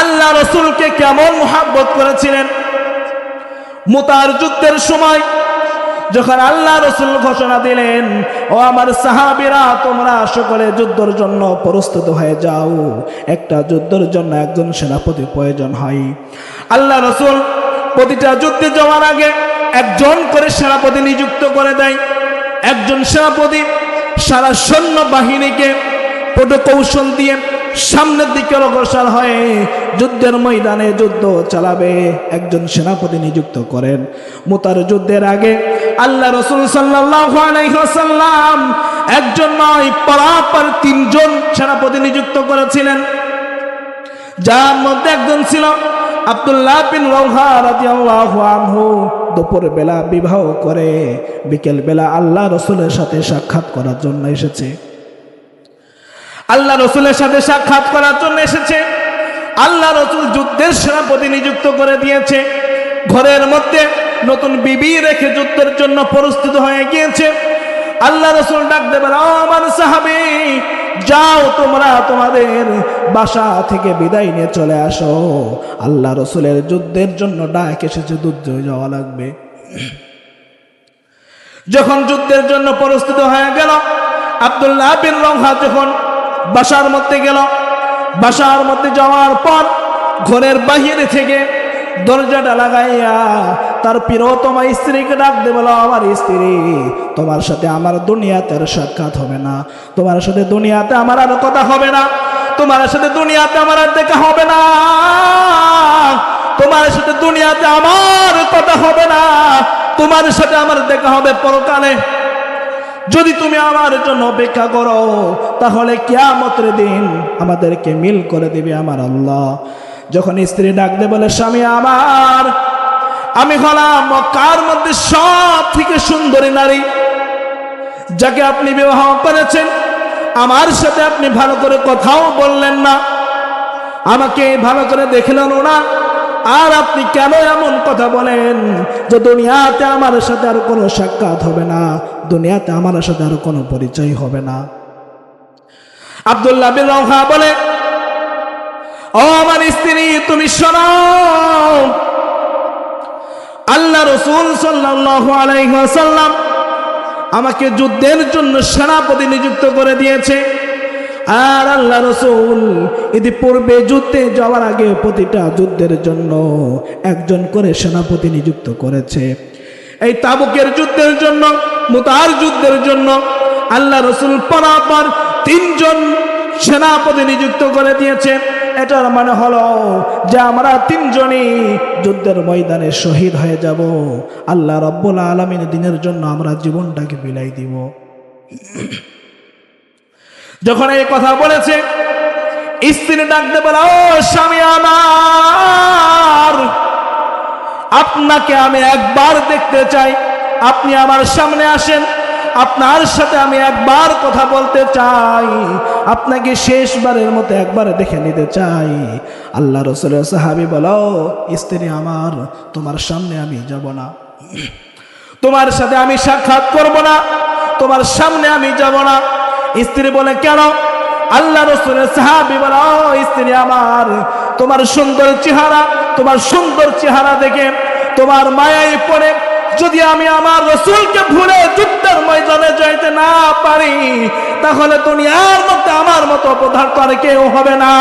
আল্লাহ রসুলকে কেমন মুহাব্বত করেছিলেন। মুতার যুদ্ধের সময় যখন আল্লাহ রসুল ঘোষণা দিলেন, ও আমার সাহাবীরা, তোমরা সকলে যুদ্ধের জন্য প্রস্তুত হয়ে যাও, একটা যুদ্ধের জন্য একজন সেনাপতি প্রয়োজন হয়। আল্লাহ রসুল প্রতিটা যুদ্ধে যাওয়ার আগে একজন করে সেনাপতি নিযুক্ত করে দেয়। একজন সেনাপতি সারা সৈন্য বাহিনীকে কৌশল দিয়ে সামনের দিকে অগ্রসর হয়ে যুদ্ধের ময়দানে যুদ্ধ চালাবে একজন সেনাপতি নিযুক্ত করেন। মুতার যুদ্ধের আগে আল্লাহ রাসূল সাল্লাল্লাহু আলাইহি ওয়াসাল্লাম একজন নয়, পরাপর তিনজন সেনাপতি নিযুক্ত করেছিলেন, যার মধ্যে একজন ছিল আব্দুল্লাহ বিন রাওহা রাদিয়াল্লাহু আনহু। দুপুর বেলা বিবাহ করে বিকেল বেলা আল্লাহ রসুলের সাথে সাক্ষাৎ করার জন্য এসেছে। আল্লাহ রসুলের সাথে সাক্ষাৎ করার জন্য এসেছে। আল্লাহ রসুল যুদ্ধের সেনাপতি নিযুক্ত করে দিয়েছে। ঘরের মধ্যে নতুন বিবি রেখে যুদ্ধের জন্য প্রস্তুত হয়ে গিয়েছে। আল্লাহ রসুল ডাক দেবেন, ও আমার সাহাবী, যাও তোমরা তোমাদের বাসা থেকে বিদায় নিয়ে চলে আসো। আল্লাহ রসুলের যুদ্ধের জন্য ডাক এসেছে, যুদ্ধ যাওয়া লাগবে। যখন যুদ্ধের জন্য প্রস্তুত হয়ে গেল, আব্দুল্লাহ বিন রাওহা যখন বাসার মধ্যে গেল, বাসার মধ্যে যাওয়ার পর ঘরের বাহিরে থেকে দরজাটা লাগাইয়া তার প্রিয়তমা স্ত্রীকে ডাক দিয়ে বলো, আমার স্ত্রী, তোমার সাথে আমার দুনিয়াতে আর সাক্ষাৎ হবে না, তোমার সাথে দুনিয়াতে আমার আর কথা হবে না, তোমার সাথে দুনিয়াতে আমার আর দেখা হবে না, তোমার সাথে দুনিয়াতে আমার কথা হবে না, তোমার সাথে আমার দেখা হবে পরকালে। যদি তুমি আমার জন্য অপেক্ষা করো তাহলে কিয়ামতের দিন আমাদেরকে মিল করে দিবে আমার আল্লাহ। যখন স্ত্রী ডাক দিয়ে বলে, স্বামী আমার, আমি হলাম মক্কার মধ্যে সব থেকে সুন্দরী নারী, যাকে আপনি বিবাহ করেছেন, আমার সাথে আপনি ভালো করে কথাও বললেন না, আমাকে ভালো করে দেখলেন না, আর আপনি কেন এমন কথা বলেন যে দুনিয়াতে আমার সাথে আর কোনো সাক্ষাৎ হবে না, দুনিয়াতে আমার সাথে আর কোনো পরিচয় হবে না। আব্দুল্লাহ বিন রাওহা বলে, ও আমার স্ত্রী, তুমি শোনো, আল্লাহ রাসূল সাল্লাল্লাহু আলাইহি ওয়াসাল্লাম আমাকে যুদ্ধের জন্য সেনাপতি নিযুক্ত করে দিয়েছে। আর আল্লাহ রাসূল ইতিপূর্বে যুদ্ধে যাওয়ার আগে প্রতিটা যুদ্ধের জন্য একজন করে সেনাপতি নিযুক্ত করেছে। এই তাবুকের যুদ্ধের জন্য, মুতার যুদ্ধের জন্য আল্লাহ রাসূল পরাপর তিনজন সেনাপতি নিযুক্ত করে দিয়েছে। এটার মানে হলো যে আমরা তিনজনই যুদ্ধের ময়দানে শহীদ হয়ে যাব। আল্লাহ রাব্বুল আলামিন দিনের জন্য আমরা জীবনটাকে বিলাই দিব। যখন এই কথা বলেছে, স্ত্রী ডাকতে বলে, ও স্বামী আমার, আপনাকে আমি একবার দেখতে চাই, আপনি আমার সামনে আসেন, আপনার সাথে আমি একবার কথা বলতে চাই, আপনাকে শেষবারের মতো একবার দেখে নিতে চাই। আল্লাহ রাসূলের সাহাবী বলো, স্ত্রী আমার, তোমার সামনে আমি যাব না, তোমার সাথে আমি সাক্ষাৎ করব না, তোমার সামনে আমি যাব না। স্ত্রী বলে, কেন? আল্লাহ রাসূলের সাহাবী বলে, ও স্ত্রী আমার, তোমার সুন্দর চেহারা, তোমার সুন্দর চেহারা দেখে তোমার মায়ায় পড়ে যদি আমি আমার রাসূলকে ভুলে যুদ্ধের ময়দানে যাইতে না পারি, তাহলে দুনিয়ার মধ্যে আমার মতো অপদার্থ আর কেউ হবে না।